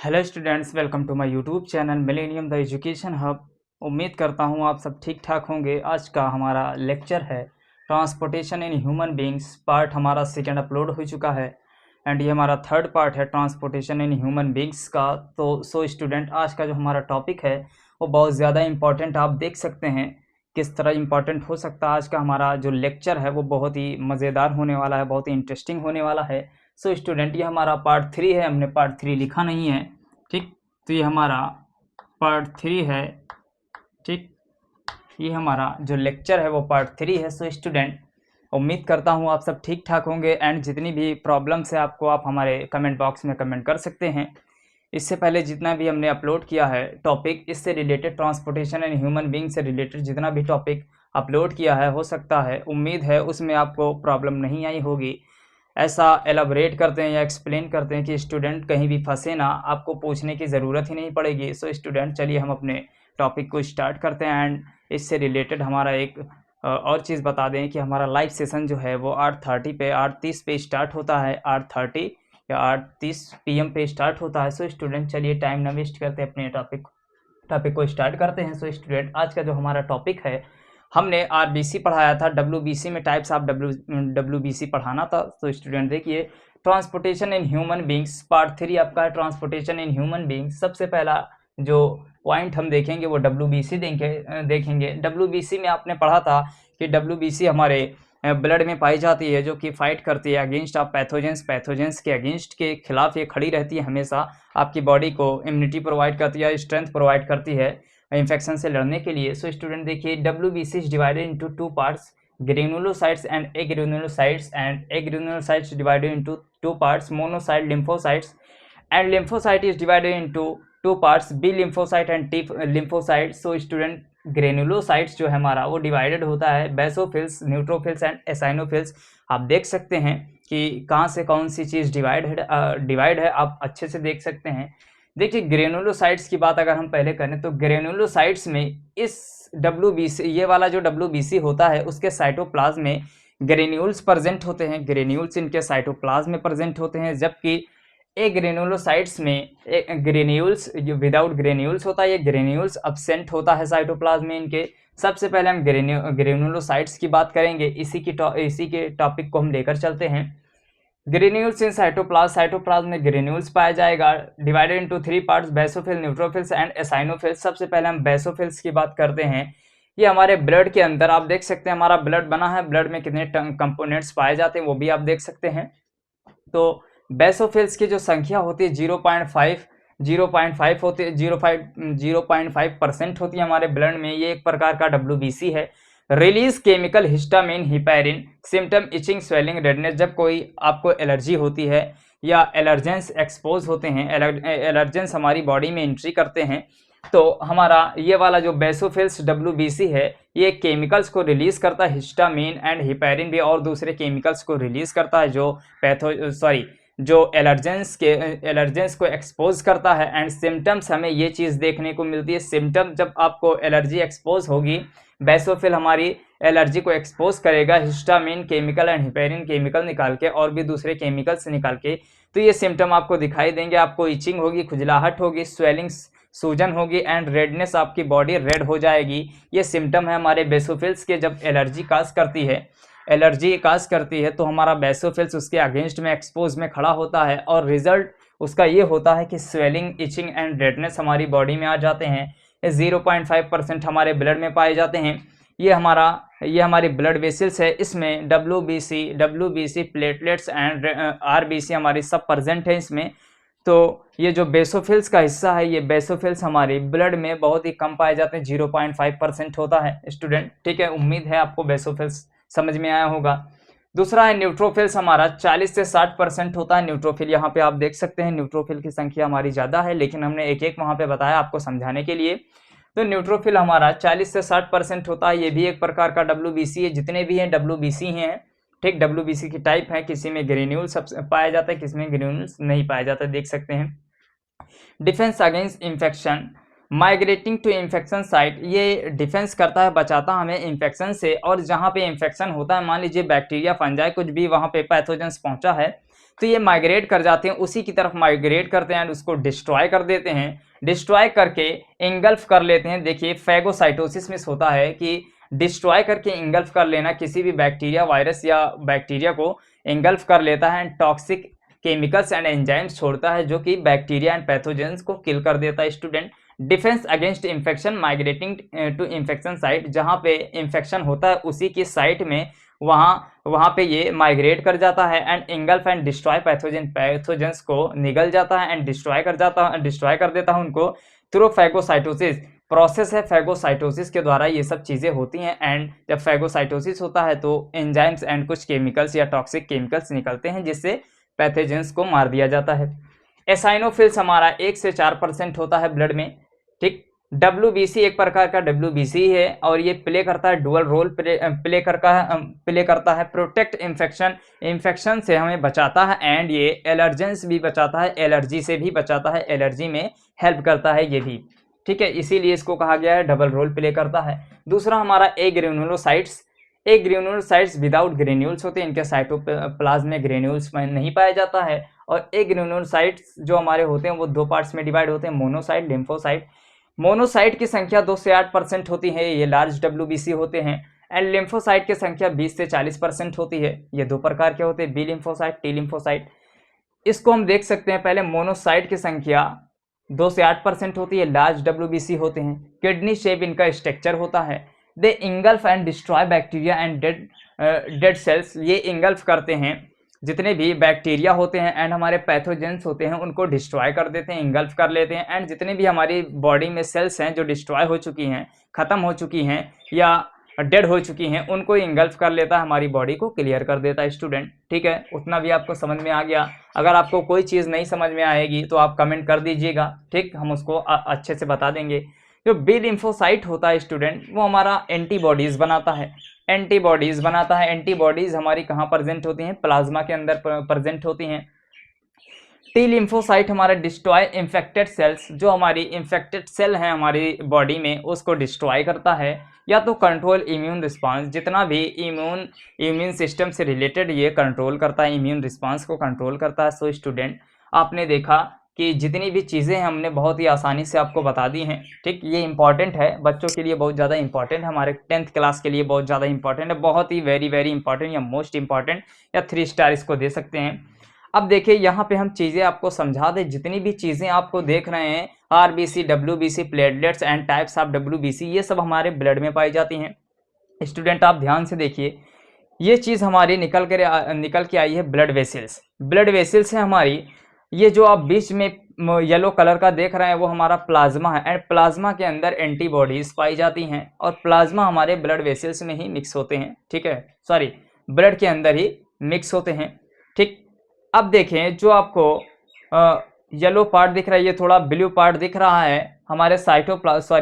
Hello students, welcome to my YouTube channel Millennium the education hub. उम्मीद करता हूँ आप सब ठीक ठाक होंगे। आज का हमारा लेक्चर है transportation in human beings. Part हमारा सेकेंड अपलोड हो चुका है एंड ये हमारा थर्ड पार्ट है ट्रांसपोर्टेशन इन ह्यूमन बींग्स का। तो स्टूडेंट, आज का जो हमारा टॉपिक है वो बहुत ज़्यादा इंपॉर्टेंट, आप देख सकते हैं किस तरह इंपॉर्टेंट हो सकता है। आज का हमारा जो लेक्चर है वो बहुत ही मज़ेदार होने वाला है, बहुत ही इंटरेस्टिंग होने वाला है। स्टूडेंट, ये हमारा पार्ट 3 है, हमने पार्ट 3 लिखा नहीं है, ठीक। तो ये हमारा पार्ट 3 है, ठीक। ये हमारा जो लेक्चर है वो पार्ट 3 है। स्टूडेंट, उम्मीद करता हूँ आप सब ठीक ठाक होंगे एंड जितनी भी प्रॉब्लम्स है आपको, आप हमारे कमेंट बॉक्स में कमेंट कर सकते हैं। इससे पहले जितना भी हमने अपलोड किया है टॉपिक, इससे related transportation and human being से रिलेटेड जितना भी टॉपिक अपलोड किया है, हो सकता है, उम्मीद है उसमें आपको प्रॉब्लम नहीं आई होगी। ऐसा एलाबरेट करते हैं या एक्सप्लेन करते हैं कि स्टूडेंट कहीं भी फंसे ना, आपको पूछने की ज़रूरत ही नहीं पड़ेगी। स्टूडेंट, चलिए हम अपने टॉपिक को स्टार्ट करते हैं एंड इससे रिलेटेड हमारा एक और चीज़ बता दें कि हमारा लाइव सेशन जो है वो 8:30 पे 8:30 पे स्टार्ट होता है। 8:30 या 8:30 PM पे स्टार्ट होता है। स्टूडेंट, चलिए टाइम ना वेस्ट करते अपने टॉपिक को स्टार्ट करते हैं। स्टूडेंट, आज का जो हमारा टॉपिक है, हमने आरबीसी पढ़ाया था, डब्ल्यूबीसी में टाइप्स ऑफ डब्ल्यूबीसी पढ़ाना था। तो स्टूडेंट देखिए, transportation in human beings part 3 आपका है, ट्रांसपोर्टेशन इन ह्यूमन बींग्स। सबसे पहला जो पॉइंट हम देखेंगे वो डब्ल्यूबीसी देखेंगे। डब्ल्यूबीसी में आपने पढ़ा था कि डब्ल्यूबीसी हमारे ब्लड में पाई जाती है, जो कि फाइट करती है अगेंस्ट ऑफ पैथोजेंस के अगेंस्ट के खिलाफ ये खड़ी रहती है हमेशा। आपकी बॉडी को इम्यूनिटी प्रोवाइड करती है, स्ट्रेंथ प्रोवाइड करती है इन्फेक्शन से लड़ने के लिए। स्टूडेंट देखिए, WBC is divided into two parts, granulocytes and agranulocytes divided into two parts, monocyte lymphocytes and lymphocyte is divided into two parts, B lymphocyte and T lymphocyte। Student, granulocytes जो है हमारा वो divided होता है basophils, neutrophils and एसाइनोफिल्स। आप देख सकते हैं कि कहाँ से कौन सी चीज़ डिवाइड है, आप अच्छे से देख सकते हैं। देखिए, ग्रेनुलोसाइट्स की बात अगर हम पहले करें तो ग्रेनुलोसाइट्स में इस डब्ल्यूबीसी, ये वाला जो डब्ल्यूबीसी होता है उसके साइटोप्लाज्म में ग्रेन्यूल्स प्रेजेंट होते हैं। ग्रेन्यूल्स इनके साइटोप्लाज्म में प्रेजेंट होते हैं, जबकि ग्रेनुलोसाइट्स में ग्रेन्यूल्स जो विदाउट ग्रेन्यूल्स होता है, ये ग्रेन्यूल्स अब्सेंट होता है साइटोप्लाज्म में इनके। सबसे पहले हम ग्रेनुलोसाइट्स की बात करेंगे, इसी के टॉपिक को हम लेकर चलते हैं। ग्रेन्यूल्स इन साइटोप्लाज्म में ग्रेन्यूल्स पाया जाएगा, divided into 3 parts, basophil, neutrophils and eosinophils. सबसे पहले हम बेसोफिल्स की बात करते हैं। ये हमारे ब्लड के अंदर, आप देख सकते हैं हमारा ब्लड बना है, ब्लड में कितने कंपोनेंट्स पाए जाते हैं वो भी आप देख सकते हैं। तो बेसोफिल्स की जो संख्या होती है 0.5 होती है, 0.5% होती है हमारे ब्लड में। ये एक प्रकार का डब्ल्यूबीसी है। Release chemical histamine, heparin, symptom itching, swelling, redness. जब कोई आपको एलर्जी होती है या एलर्जेंस एक्सपोज होते हैं, एलर्जेंस हमारी बॉडी में एंट्री करते हैं, तो हमारा ये वाला जो बेसोफिल्स डब्ल्यूबीसी है ये केमिकल्स को रिलीज करता है, हिस्टामिन एंड हिपैरिन भी और दूसरे केमिकल्स को रिलीज करता है जो एलर्जेंस को एक्सपोज करता है। एंड सिम्टम्स हमें ये चीज़ देखने को मिलती है। सिम्टम, जब आपको एलर्जी एक्सपोज होगी, बेसोफिल हमारी एलर्जी को एक्सपोज करेगा histamine chemical and heparin chemical निकाल के और भी दूसरे केमिकल्स निकाल के, तो ये सिम्टम आपको दिखाई देंगे। आपको इचिंग होगी, खुजलाहट होगी, स्वेलिंग, सूजन होगी एंड रेडनेस, आपकी बॉडी रेड हो जाएगी। ये सिम्टम है हमारे बेसोफिल्स के। जब एलर्जी काज करती है तो हमारा बेसोफिल्स उसके अगेंस्ट में एक्सपोज में खड़ा होता है और रिजल्ट उसका ये होता है कि स्वेलिंग, इचिंग एंड रेडनेस हमारी बॉडी में आ जाते हैं। ये 0.5% हमारे ब्लड में पाए जाते हैं। ये हमारी ब्लड वेसल्स है, इसमें डब्ल्यूबीसी, प्लेटलेट्स एंड आरबीसी हमारी सब प्रेजेंट है इसमें। तो ये जो बेसोफिल्स का हिस्सा है, ये बेसोफिल्स हमारे ब्लड में बहुत ही कम पाए जाते हैं, 0.5% होता है स्टूडेंट, ठीक है। उम्मीद है आपको बेसोफिल्स समझ में आया होगा। दूसरा है न्यूट्रोफिल्स, हमारा 40 से 60% होता है न्यूट्रोफिल। यहाँ पे आप देख सकते हैं न्यूट्रोफिल की संख्या हमारी ज़्यादा है, लेकिन हमने एक वहाँ पे बताया आपको समझाने के लिए। तो न्यूट्रोफिल हमारा 40 से 60% होता है। ये भी एक प्रकार का डब्ल्यूबीसी है। जितने भी हैं डब्ल्यूबीसी हैं, ठीक। डब्ल्यूबीसी की टाइप है, किसी में ग्रेन्यूल्स पाया जाता है, किसी में ग्रेन्यूल्स नहीं पाया जाता, देख सकते हैं। Defence against infection, migrating to infection site, ये डिफेंस करता है, बचाता हमें इन्फेक्शन से। और जहाँ पे इन्फेक्शन होता है, मान लीजिए बैक्टीरिया, फंजाई, कुछ भी वहाँ पे पैथोजेंस पहुँचा है, तो ये माइग्रेट कर जाते हैं, उसी की तरफ माइग्रेट करते हैं एंड उसको डिस्ट्रॉय कर देते हैं। डिस्ट्रॉय करके इंगल्फ कर लेते हैं। देखिए फैगोसाइटोसिस में होता है कि डिस्ट्रॉय करके इंगल्फ कर लेना, किसी भी बैक्टीरिया, वायरस या बैक्टीरिया को इंगल्फ कर लेता है and toxic chemicals and enzymes छोड़ता है जो कि बैक्टीरिया एंड पैथोजेंस को किल कर देता है। Student, defence against infection migrating to infection site, जहाँ पे इन्फेक्शन होता है उसी की साइट में वहाँ पे ये माइग्रेट कर जाता है and engulf and destroy pathogens को निगल जाता है एंड डिस्ट्रॉय कर देता है उनको थ्रू फैगोसाइटोसिस। प्रोसेस है फैगोसाइटोसिस के द्वारा ये सब चीज़ें होती हैं एंड जब फैगोसाइटोसिस होता है तो एंजाइम्स एंड कुछ केमिकल्स या टॉक्सिक केमिकल्स निकलते हैं जिससे पैथोजेंस को मार दिया जाता है। एसाइनोफिल्स हमारा 1 से 4% होता है ब्लड में, ठीक। WBC एक प्रकार का WBC है और ये प्ले करता है डुअल रोल प्ले करता है प्रोटेक्ट इन्फेक्शन से हमें बचाता है एंड ये एलर्जेंस भी बचाता है, एलर्जी से भी बचाता है, एलर्जी में हेल्प करता है ये भी, ठीक है। इसीलिए इसको कहा गया है डबल रोल प्ले करता है। दूसरा हमारा ग्रेन्युलोसाइट्स विदाउट ग्रेन्यूल्स होते हैं, इनके साइटोप्लाज्म में ग्रेन्यूल्स नहीं पाया जाता है। और ग्रेन्युलोसाइट्स जो हमारे होते हैं वो 2 पार्ट्स में डिवाइड होते हैं, मोनोसाइट, लिम्फोसाइट। मोनोसाइट की संख्या 2 से 8% होती है, ये लार्ज WBC होते हैं एंड लिम्फोसाइट की संख्या 20 से 40% होती है। ये 2 प्रकार के होते हैं, बी लिम्फोसाइट, टी लिम्फोसाइट। इसको हम देख सकते हैं। पहले मोनोसाइट की संख्या 2 से 8% होती है, लार्ज WBC होते हैं। किडनी शेप इनका स्ट्रक्चर होता है। They engulf and destroy bacteria and dead cells, ये इंगल्फ करते हैं जितने भी बैक्टीरिया होते हैं एंड हमारे पैथोजेंस होते हैं उनको डिस्ट्रॉय कर देते हैं, इंगल्फ कर लेते हैं एंड जितने भी हमारी बॉडी में सेल्स हैं जो डिस्ट्रॉय हो चुकी हैं, ख़त्म हो चुकी हैं या डेड हो चुकी हैं, उनको इंगल्फ कर लेता है, हमारी बॉडी को क्लियर कर देता है। स्टूडेंट, ठीक है, उतना भी आपको समझ में आ गया। अगर आपको कोई चीज़ नहीं समझ में आएगी तो आप कमेंट कर दीजिएगा, ठीक, हम उसको अच्छे से बता देंगे। जो बी लिम्फोसाइट होता है स्टूडेंट, वो हमारा एंटीबॉडीज़ बनाता है, एंटीबॉडीज़ हमारी कहाँ प्रेजेंट होती हैं, प्लाज्मा के अंदर प्रेजेंट होती हैं। टी लिम्फोसाइट हमारा डिस्ट्रॉय इन्फेक्टेड सेल्स, जो हमारी इन्फेक्टेड सेल हैं हमारी बॉडी में उसको डिस्ट्रॉय करता है, या तो कंट्रोल इम्यून रिस्पांस, जितना भी इम्यून सिस्टम से रिलेटेड ये कंट्रोल करता है, इम्यून रिस्पांस को कंट्रोल करता है। सो स्टूडेंट, आपने देखा कि जितनी भी चीज़ें हमने बहुत ही आसानी से आपको बता दी हैं, ठीक। ये इंपॉर्टेंट है, बच्चों के लिए बहुत ज़्यादा इंपॉर्टेंट है, हमारे 10th क्लास के लिए बहुत ज़्यादा इंपॉर्टेंट है, बहुत ही वेरी इंपॉर्टेंट या मोस्ट इंपॉर्टेंट या 3 स्टार इसको दे सकते हैं। अब देखिए यहाँ पे हम चीज़ें आपको समझा दें, जितनी भी चीज़ें आपको देख रहे हैं, RBC, WBC, platelets and types of WBC, ये सब हमारे ब्लड में पाई जाती हैं। स्टूडेंट, आप ध्यान से देखिए, ये चीज़ हमारी निकल के आई है ब्लड वेसल्स है हमारी। ये जो आप बीच में येलो कलर का देख रहे हैं वो हमारा प्लाज्मा है एंड प्लाज्मा के अंदर एंटीबॉडीज पाई जाती हैं और प्लाज्मा हमारे ब्लड वेसल्स में ही मिक्स होते हैं, ठीक है, सॉरी, ब्लड के अंदर ही मिक्स होते हैं, ठीक। अब देखें, जो आपको येलो पार्ट दिख रहा है, ये थोड़ा ब्लू पार्ट दिख रहा है, हमारे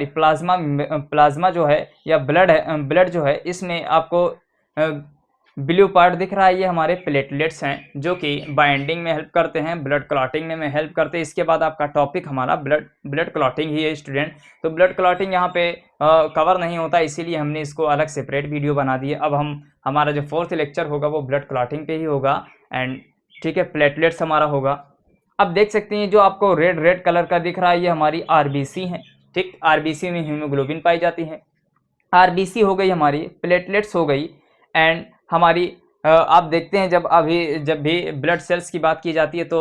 प्लाज्मा जो है या ब्लड जो है, इसमें आपको ब्लू पार्ट दिख रहा है, ये हमारे प्लेटलेट्स हैं जो कि बाइंडिंग में हेल्प करते हैं, ब्लड क्लॉटिंग में हेल्प करते हैं। इसके बाद आपका टॉपिक हमारा ब्लड क्लॉटिंग ही है स्टूडेंट। तो ब्लड क्लॉटिंग यहाँ पे कवर नहीं होता, इसीलिए हमने इसको अलग सेपरेट वीडियो बना दी है। अब हमारा जो 4th लेक्चर होगा वो ब्लड क्लॉटिंग पे ही होगा एंड ठीक है, प्लेटलेट्स हमारा होगा। अब देख सकते हैं जो आपको रेड कलर का दिख रहा है, ये हमारी RBC है, ठीक। RBC में हीमोग्लोबिन पाई जाती है। RBC हो गई हमारी, प्लेटलेट्स हो गई एंड हमारी आप देखते हैं जब भी ब्लड सेल्स की बात की जाती है तो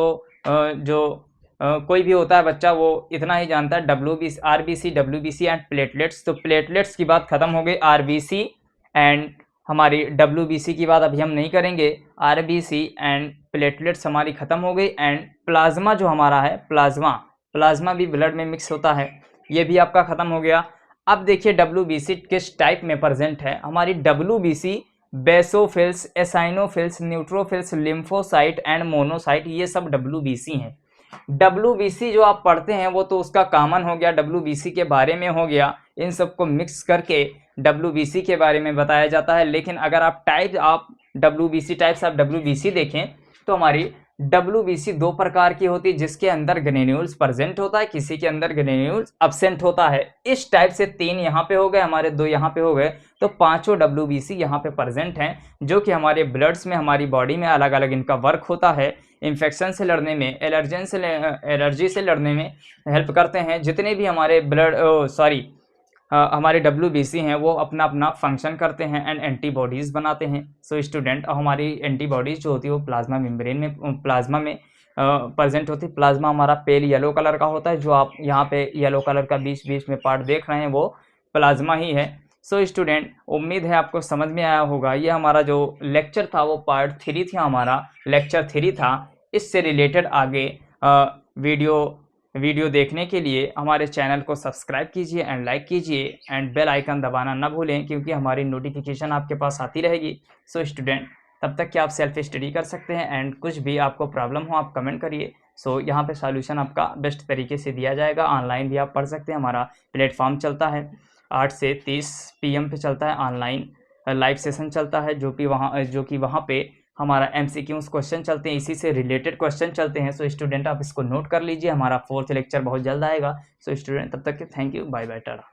कोई भी होता है बच्चा वो इतना ही जानता है RBC, WBC एंड प्लेटलेट्स। तो प्लेटलेट्स की बात खत्म हो गई, RBC एंड हमारी WBC की बात अभी हम नहीं करेंगे, RBC एंड प्लेटलेट्स हमारी ख़त्म हो गई एंड प्लाज्मा जो हमारा है, प्लाज्मा भी ब्लड में मिक्स होता है, ये भी आपका ख़त्म हो गया। अब देखिए WBC किस टाइप में प्रेजेंट है। हमारी WBC basophils, eosinophils, neutrophils, lymphocyte and monocyte, ये सब WBC हैं। WBC जो आप पढ़ते हैं वो तो उसका कॉमन हो गया, WBC के बारे में हो गया, इन सबको मिक्स करके WBC के बारे में बताया जाता है। लेकिन अगर आप टाइप्स ऑफ WBC देखें तो हमारी WBC दो प्रकार की होती है, जिसके अंदर ग्रेन्यूल्स प्रेजेंट होता है, किसी के अंदर ग्रेन्यूल्स अब्सेंट होता है। इस टाइप से 3 यहाँ पे हो गए हमारे, 2 यहाँ पे हो गए, तो 5 WBC यहाँ पे प्रेजेंट हैं, जो कि हमारे ब्लड्स में, हमारी बॉडी में अलग अलग इनका वर्क होता है। इन्फेक्शन से लड़ने में, एलर्जी से लड़ने में हेल्प करते हैं। जितने भी हमारे हमारे WBC हैं वो अपना अपना फंक्शन करते हैं एंड एंटीबॉडीज़ बनाते हैं। सो स्टूडेंट, हमारी एंटीबॉडीज़ जो होती है वो प्लाज्मा मेम्ब्रेन में, प्लाज्मा में प्रेजेंट होती है। प्लाज्मा हमारा पेल येलो कलर का होता है, जो आप यहाँ पे येलो कलर का बीच बीच में पार्ट देख रहे हैं वो प्लाज्मा ही है। सो स्टूडेंट, उम्मीद है आपको समझ में आया होगा। ये हमारा जो लेक्चर था वो पार्ट 3 था, हमारा लेक्चर 3 था। इससे रिलेटेड आगे वीडियो देखने के लिए हमारे चैनल को सब्सक्राइब कीजिए एंड लाइक कीजिए एंड बेल आइकन दबाना ना भूलें, क्योंकि हमारी नोटिफिकेशन आपके पास आती रहेगी। सो स्टूडेंट, तब तक कि आप सेल्फ स्टडी कर सकते हैं एंड कुछ भी आपको प्रॉब्लम हो आप कमेंट करिए। सो यहाँ पे सॉल्यूशन आपका बेस्ट तरीके से दिया जाएगा। ऑनलाइन भी आप पढ़ सकते हैं, हमारा प्लेटफॉर्म चलता है 8 से 30 PM पे चलता है, ऑनलाइन लाइव सेशन चलता है, जो कि वहाँ पे हमारा MCQs क्वेश्चन चलते हैं, इसी से रिलेटेड क्वेश्चन चलते हैं। सो स्टूडेंट, आप इसको नोट कर लीजिए, हमारा 4th लेक्चर बहुत जल्द आएगा। सो स्टूडेंट, तब तक के thank you, bye bye, Tata.